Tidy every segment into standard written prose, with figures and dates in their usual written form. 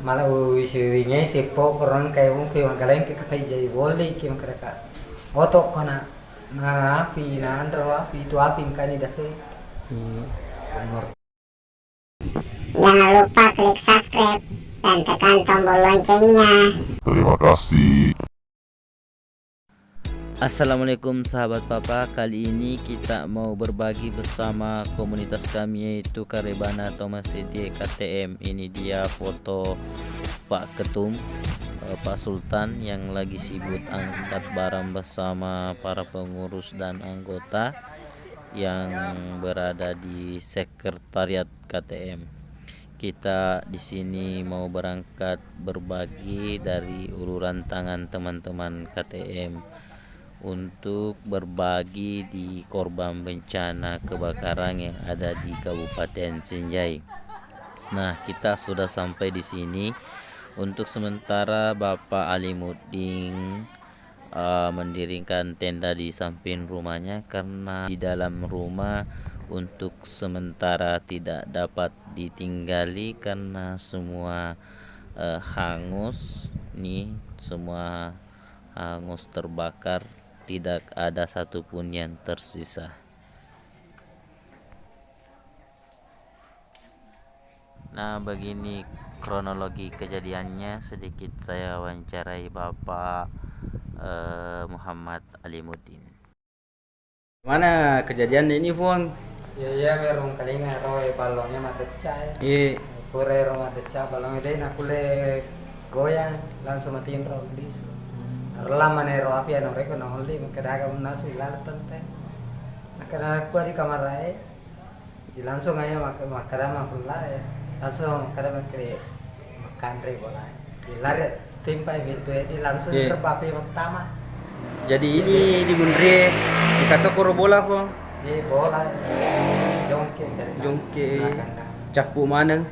malah si wingi si po koron kay mong kay magaling kay katay jay woli kay makaraka oto ko na api na andro api itu api kani dase. Jangan lupa klik subscribe dan tekan tombol loncengnya. Terima kasih. Assalamualaikum sahabat papa, kali ini kita mau berbagi bersama komunitas kami yaitu Karebana atau Masjid KTM. Ini dia foto Pak Ketum, Pak Sultan yang lagi sibuk angkat barang bersama para pengurus dan anggota yang berada di sekretariat KTM. Kita di sini mau berangkat berbagi dari uluran tangan teman-teman KTM untuk berbagi di korban bencana kebakaran yang ada di Kabupaten Sinjai. Nah, kita sudah sampai di sini. Untuk sementara Bapak Alimuddin mendirikan tenda di samping rumahnya karena di dalam rumah untuk sementara tidak dapat ditinggali karena semua hangus nih, semua hangus terbakar. Tidak ada satupun yang tersisa. Nah, begini kronologi kejadiannya. Sedikit saya wawancarai Bapak Muhammad Alimuddin. Mana kejadian ini pun? Ya merong kalinga roy balongnya mati pecah. Iya. Pure rumah pecah balongnya deh nak kule goyang langsung matiin rolis. Lama nero api ano reko na holi makadaga nasu ilala tante makana aku di kamar ay di langsung aja makadama pula ya langsung makadama kre makan re bola di lari timpai pintu di langsung terbapi pertama. Jadi ini di Bundre dikata koro bola po. Di bola jongke Capu mana?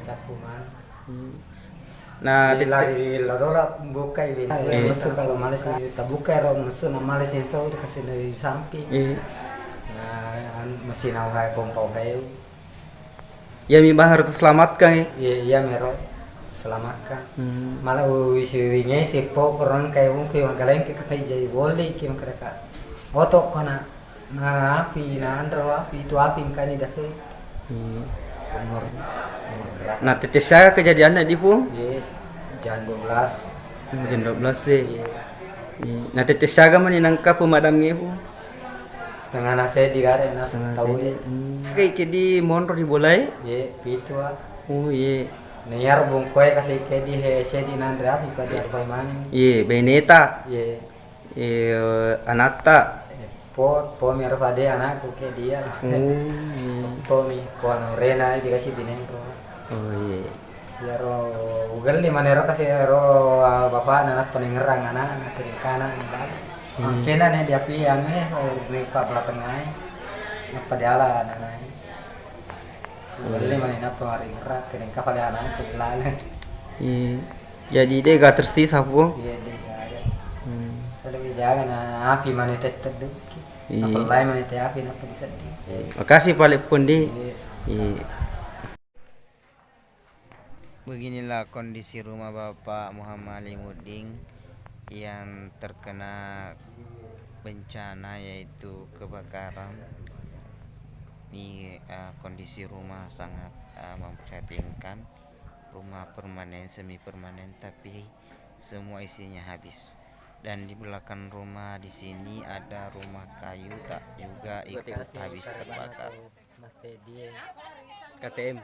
Nah, lari ladola buka ini. Masuk kalau malas kita buka rom masuk malas yang sau dikasih dari samping. Nah, mesin awal pompa kayu. Ya mi bahar terselamatkan. Iya mero selamatkan. Malah si wingi si po koron kayu mungkin magaling ke katai jai woli ki makaraka. Oto kona na api na andro api itu api kani dase. Umur. Nah, tetes saya kejadiannya di po. Jam 12. Jam 12 sih. Nah, tetes saya mana nangka pemadamnya po. Tengah nasi di gare nas tahu ya. Kayak di monro di bolai. Ye, pitu ah. Oh iya. Nayar bungkoy kasi ke di he di nandra fi ka di arbay maning. Iya, Beneta. Ye. Anata. Po mero pade anak ko ke dia. Po mi po ano rena dikasih dinentro. Oh iya. Ya ro ugal ni manero kasi ro bapak anak penengerang anak kanan bal. Kena ne dia pian ne di pa tengah. Napadala anak. Ugal ni manena pemaring rak kene kapal anak kelala. Iya. Jadi dia gak tersisa po. Iya dia. Kalau jangan api mana tetap dek. Iya. Apalagi mana teh api nak disedih. Makasih Pak Pundi. Iya. Beginilah kondisi rumah Bapak Muhammad Alimuddin yang terkena bencana yaitu kebakaran. Ini kondisi rumah sangat memprihatinkan. Rumah permanen, semi permanen, tapi semua isinya habis. Dan di belakang rumah di sini ada rumah kayu tak juga ikut habis terbakar. KTM.